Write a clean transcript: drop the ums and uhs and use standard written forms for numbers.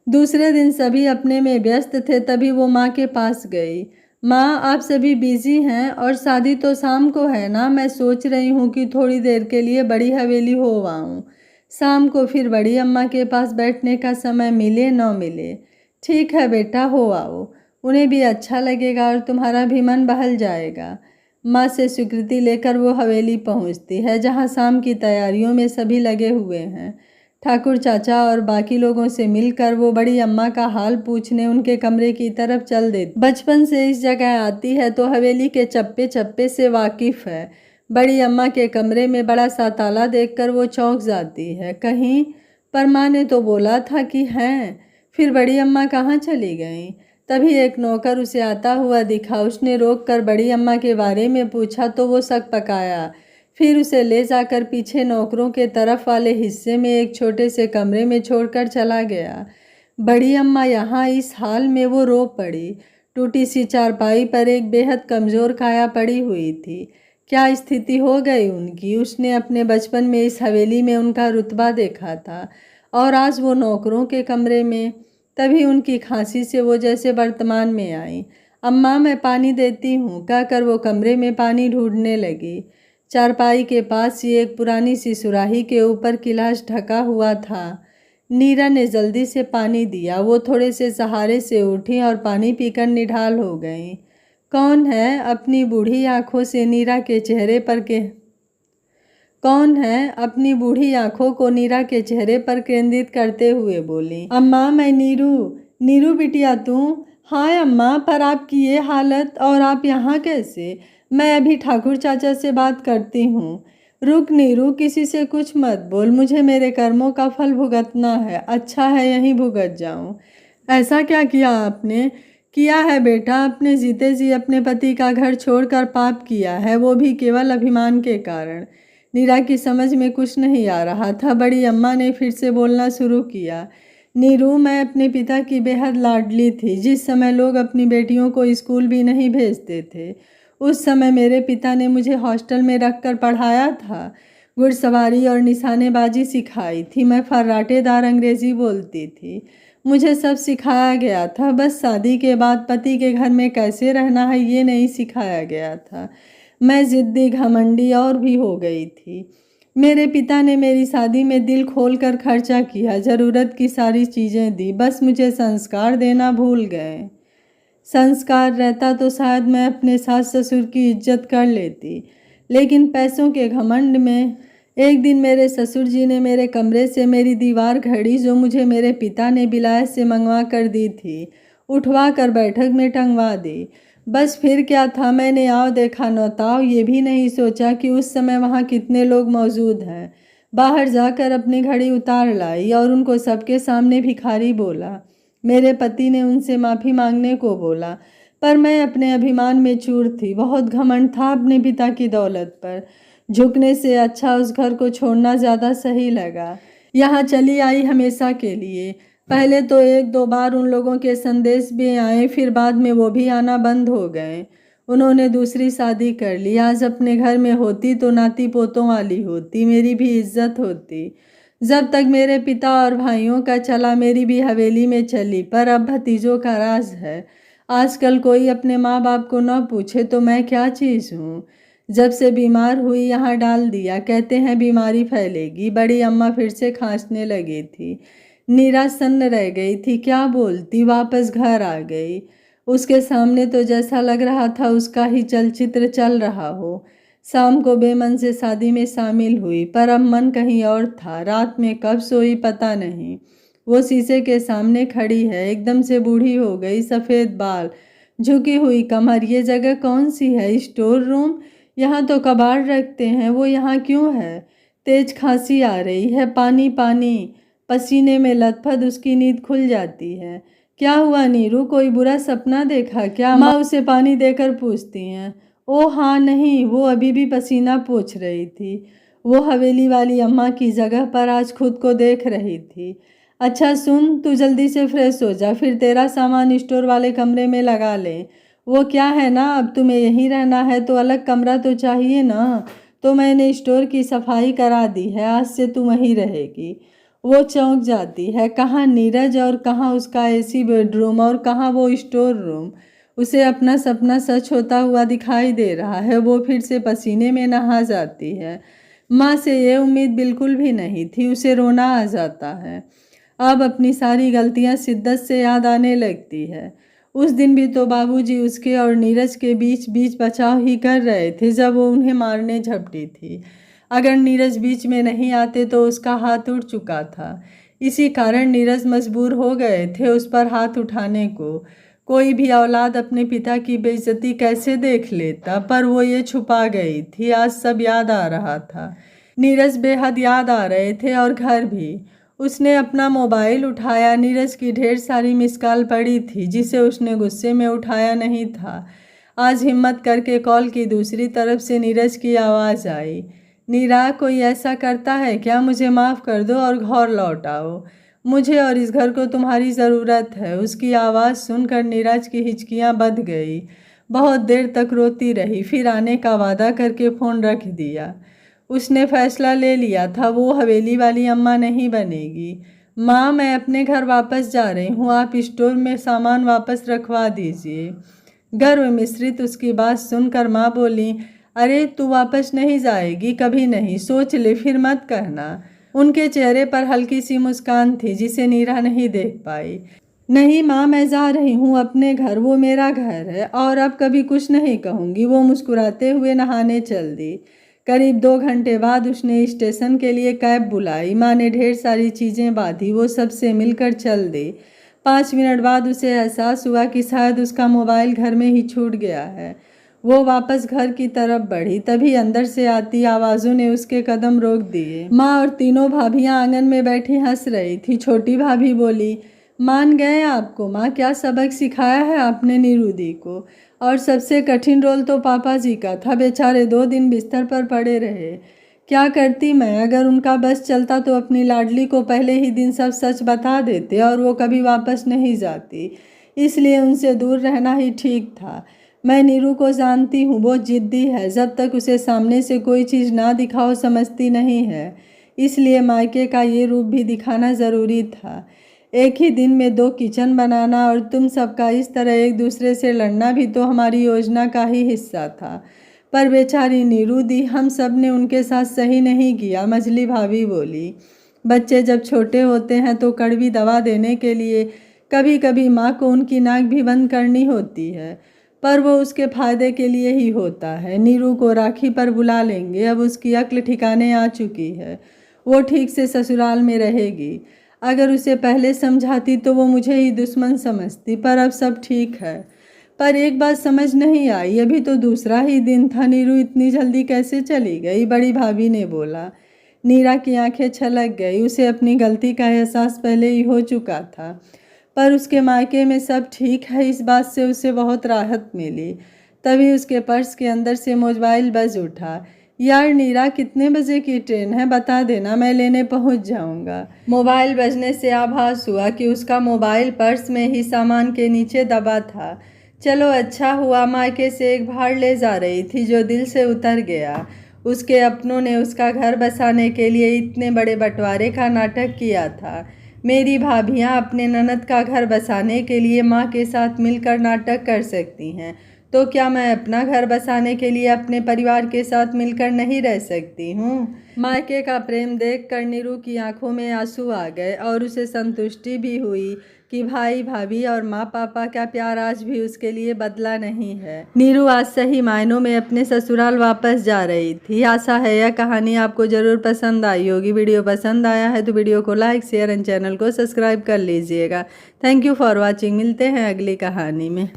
दूसरे दिन सभी अपने में व्यस्त थे, तभी वो माँ के पास गई। माँ, आप सभी बिजी हैं और शादी तो शाम को है ना। मैं सोच रही हूँ कि थोड़ी देर के लिए बड़ी हवेली हो आऊँ। शाम को फिर बड़ी अम्मा के पास बैठने का समय मिले न मिले। ठीक है बेटा, हो आओ। उन्हें भी अच्छा लगेगा और तुम्हारा भी मन बहल जाएगा। माँ से स्वीकृति लेकर वो हवेली पहुँचती है, जहाँ शाम की तैयारियों में सभी लगे हुए हैं। ठाकुर चाचा और बाकी लोगों से मिलकर वो बड़ी अम्मा का हाल पूछने उनके कमरे की तरफ चल देती। बचपन से इस जगह आती है तो हवेली के चप्पे चप्पे से वाकिफ है। बड़ी अम्मा के कमरे में बड़ा सा ताला देखकर वो चौंक जाती है। कहीं पर माँ ने तो बोला था कि हैं। फिर बड़ी अम्मा कहाँ चली गईं? तभी एक नौकर उसे आता हुआ दिखा। उसने रोक कर बड़ी अम्मा के बारे में पूछा तो वो शक पकाया। फिर उसे ले जाकर पीछे नौकरों के तरफ वाले हिस्से में एक छोटे से कमरे में छोड़कर चला गया। बड़ी अम्मा यहाँ इस हाल में वो रो पड़ी। टूटी सी चारपाई पर एक बेहद कमज़ोर काया पड़ी हुई थी। क्या स्थिति हो गई उनकी? उसने अपने बचपन में इस हवेली में उनका रुतबा देखा था और आज वो नौकरों के कमरे में। तभी उनकी खांसी से वो जैसे वर्तमान में आई। अम्मा, मैं पानी देती हूँ, कहकर वो कमरे में पानी ढूंढने लगी। चारपाई के पास ही एक पुरानी सी सुराही के ऊपर गिलास ढका हुआ था। नीरा ने जल्दी से पानी दिया। वो थोड़े से सहारे से उठी और पानी पीकर निढाल हो गई। कौन है? अपनी बूढ़ी आंखों से नीरा के चेहरे पर के कौन है? अपनी बूढ़ी आंखों को नीरा के चेहरे पर केंद्रित करते हुए बोली। अम्मा, मैं नीरू। नीरू बिटिया तू? हाँ अम्मा, पर आपकी ये हालत और आप यहाँ कैसे? मैं अभी ठाकुर चाचा से बात करती हूँ। रुक नीरू, किसी से कुछ मत बोल। मुझे मेरे कर्मों का फल भुगतना है। अच्छा है यहीं भुगत जाऊँ। ऐसा क्या किया आपने? किया है बेटा, अपने जीते जी अपने पति का घर छोड़कर पाप किया है, वो भी केवल अभिमान के कारण। नीरा की समझ में कुछ नहीं आ रहा था। बड़ी अम्मा ने फिर से बोलना शुरू किया। नीरू, मैं अपने पिता की बेहद लाडली थी। जिस समय लोग अपनी बेटियों को स्कूल भी नहीं भेजते थे, उस समय मेरे पिता ने मुझे हॉस्टल में रखकर पढ़ाया था। घुड़सवारी और निशानेबाजी सिखाई थी। मैं फर्राटेदार अंग्रेजी बोलती थी। मुझे सब सिखाया गया था। बस शादी के बाद पति के घर में कैसे रहना है ये नहीं सिखाया गया था। मैं ज़िद्दी, घमंडी और भी हो गई थी। मेरे पिता ने मेरी शादी में दिल खोलकर खर्चा किया, ज़रूरत की सारी चीज़ें दी, बस मुझे संस्कार देना भूल गए। संस्कार रहता तो शायद मैं अपने सास ससुर की इज्जत कर लेती, लेकिन पैसों के घमंड में एक दिन मेरे ससुर जी ने मेरे कमरे से मेरी दीवार घड़ी, जो मुझे मेरे पिता ने विलायत से मंगवा कर दी थी, उठवा कर बैठक में टंगवा दी। बस फिर क्या था, मैंने आओ देखा न ताओ, ये भी नहीं सोचा कि उस समय वहाँ कितने लोग मौजूद हैं। बाहर जाकर अपनी घड़ी उतार लाई और उनको सबके सामने भिखारी बोला। मेरे पति ने उनसे माफ़ी मांगने को बोला, पर मैं अपने अभिमान में चूर थी। बहुत घमंड था अपने पिता की दौलत पर। झुकने से अच्छा उस घर को छोड़ना ज़्यादा सही लगा। यहाँ चली आई हमेशा के लिए। पहले तो एक दो बार उन लोगों के संदेश भी आए, फिर बाद में वो भी आना बंद हो गए। उन्होंने दूसरी शादी कर ली। आज अपने घर में होती तो नाती पोतों वाली होती, मेरी भी इज्जत होती। जब तक मेरे पिता और भाइयों का चला, मेरी भी हवेली में चली, पर अब भतीजों का राज है। आजकल कोई अपने माँ बाप को न पूछे तो मैं क्या चीज़ हूँ। जब से बीमार हुई यहाँ डाल दिया, कहते हैं बीमारी फैलेगी। बड़ी अम्मा फिर से खांसने लगी थी। नीरा सन्न रह गई थी, क्या बोलती। वापस घर आ गई। उसके सामने तो जैसा लग रहा था उसका ही चलचित्र चल रहा हो। शाम को बेमन से शादी में शामिल हुई, पर अब मन कहीं और था। रात में कब सोई पता नहीं। वो शीशे के सामने खड़ी है, एकदम से बूढ़ी हो गई, सफ़ेद बाल, झुकी हुई कमर। ये जगह कौन सी है? Store room? यहाँ तो कबाड़ रखते हैं, वो यहाँ क्यों है? तेज खांसी आ रही है, पानी पानी, पसीने में लथपथ उसकी नींद खुल जाती है। क्या हुआ नीरू, कोई बुरा सपना देखा क्या? माँ उसे पानी देकर पूछती हैं। ओ हाँ नहीं, वो अभी भी पसीना पोंछ रही थी। वो हवेली वाली अम्मा की जगह पर आज खुद को देख रही थी। अच्छा सुन, तू जल्दी से फ्रेश हो जा, फिर तेरा सामान स्टोर वाले कमरे में लगा ले। वो क्या है ना, अब तुम्हें यहीं रहना है तो अलग कमरा तो चाहिए ना। तो मैंने स्टोर की सफाई करा दी है, आज से तू वहीं रहेगी। वो चौंक जाती है, कहाँ नीरज और कहाँ उसका एसी बेडरूम और कहाँ वो स्टोर रूम। उसे अपना सपना सच होता हुआ दिखाई दे रहा है। वो फिर से पसीने में नहा जाती है। माँ से ये उम्मीद बिल्कुल भी नहीं थी। उसे रोना आ जाता है। अब अपनी सारी गलतियाँ शिद्दत से याद आने लगती है। उस दिन भी तो बाबूजी उसके और नीरज के बीच बीच बचाव ही कर रहे थे जब वो उन्हें मारने झपटी थी। अगर नीरज बीच में नहीं आते तो उसका हाथ उठ चुका था। इसी कारण नीरज मजबूर हो गए थे उस पर हाथ उठाने को। कोई भी औलाद अपने पिता की बेइज्जती कैसे देख लेता, पर वो ये छुपा गई थी। आज सब याद आ रहा था। नीरज बेहद याद आ रहे थे और घर भी। उसने अपना मोबाइल उठाया। नीरज की ढेर सारी मिस कॉल पड़ी थी जिसे उसने गुस्से में उठाया नहीं था। आज हिम्मत करके कॉल की। दूसरी तरफ से नीरज की आवाज़ आई, नीरा, कोई ऐसा करता है क्या? मुझे माफ़ कर दो और घर लौट आओ। मुझे और इस घर को तुम्हारी ज़रूरत है। उसकी आवाज़ सुनकर नीरज की हिचकियाँ बंध गई। बहुत देर तक रोती रही, फिर आने का वादा करके फ़ोन रख दिया। उसने फैसला ले लिया था, वो हवेली वाली अम्मा नहीं बनेगी। माँ, मैं अपने घर वापस जा रही हूँ। आप स्टोर में सामान वापस रखवा दीजिए। गर्व मिश्रित उसकी बात सुनकर माँ बोली, अरे तू वापस नहीं जाएगी, कभी नहीं। सोच ले, फिर मत कहना। उनके चेहरे पर हल्की सी मुस्कान थी जिसे नीरा नहीं देख पाई। नहीं माँ, मैं जा रही हूँ अपने घर। वो मेरा घर है और अब कभी कुछ नहीं कहूँगी। वो मुस्कुराते हुए नहाने चल दी। करीब 2 घंटे बाद उसने स्टेशन के लिए कैब बुलाई। माँ ने ढेर सारी चीज़ें बांधी। वो सबसे मिलकर चल दी। 5 मिनट बाद उसे एहसास हुआ कि शायद उसका मोबाइल घर में ही छूट गया है। वो वापस घर की तरफ बढ़ी। तभी अंदर से आती आवाज़ों ने उसके कदम रोक दिए। माँ और तीनों भाभियाँ आंगन में बैठी हंस रही थी। छोटी भाभी बोली, मान गए आपको माँ, क्या सबक सिखाया है आपने नीरू दी को। और सबसे कठिन रोल तो पापा जी का था। बेचारे 2 दिन बिस्तर पर पड़े रहे। क्या करती मैं? अगर उनका बस चलता तो अपनी लाडली को पहले ही दिन सब सच बता देते और वो कभी वापस नहीं जाती। इसलिए उनसे दूर रहना ही ठीक था। मैं नीरू को जानती हूँ, वो जिद्दी है। जब तक उसे सामने से कोई चीज़ ना दिखाओ समझती नहीं है। इसलिए मायके का ये रूप भी दिखाना ज़रूरी था। एक ही दिन में 2 किचन बनाना और तुम सबका इस तरह एक दूसरे से लड़ना भी तो हमारी योजना का ही हिस्सा था। पर बेचारी नीरू दी, हम सब ने उनके साथ सही नहीं किया। मझली भाभी बोली, बच्चे जब छोटे होते हैं तो कड़वी दवा देने के लिए कभी कभी माँ को उनकी नाक भी बंद करनी होती है, पर वो उसके फायदे के लिए ही होता है। नीरू को राखी पर बुला लेंगे। अब उसकी अक्ल ठिकाने आ चुकी है। वो ठीक से ससुराल में रहेगी। अगर उसे पहले समझाती तो वो मुझे ही दुश्मन समझती, पर अब सब ठीक है। पर एक बात समझ नहीं आई, अभी तो दूसरा ही दिन था, नीरू इतनी जल्दी कैसे चली गई? बड़ी भाभी ने बोला। नीरा की आंखें छलक गई। उसे अपनी गलती का एहसास पहले ही हो चुका था, पर उसके मायके में सब ठीक है, इस बात से उसे बहुत राहत मिली। तभी उसके पर्स के अंदर से मोबाइल बज उठा। यार नीरा, कितने बजे की ट्रेन है बता देना, मैं लेने पहुंच जाऊंगा। मोबाइल बजने से आभास हुआ कि उसका मोबाइल पर्स में ही सामान के नीचे दबा था। चलो अच्छा हुआ, मायके से एक भाड़ ले जा रही थी जो दिल से उतर गया। उसके अपनों ने उसका घर बसाने के लिए इतने बड़े बंटवारे का नाटक किया था। मेरी भाभियाँ अपने ननद का घर बसाने के लिए माँ के साथ मिलकर नाटक कर सकती हैं, तो क्या मैं अपना घर बसाने के लिए अपने परिवार के साथ मिलकर नहीं रह सकती हूँ? मायके का प्रेम देखकर नीरू की आंखों में आंसू आ गए और उसे संतुष्टि भी हुई कि भाई भाभी और माँ पापा का प्यार आज भी उसके लिए बदला नहीं है। नीरू आज सही मायनों में अपने ससुराल वापस जा रही थी। आशा है यह कहानी आपको ज़रूर पसंद आई होगी। वीडियो पसंद आया है तो वीडियो को लाइक, शेयर एंड चैनल को सब्सक्राइब कर लीजिएगा। Thank you for watching. मिलते हैं अगली कहानी में।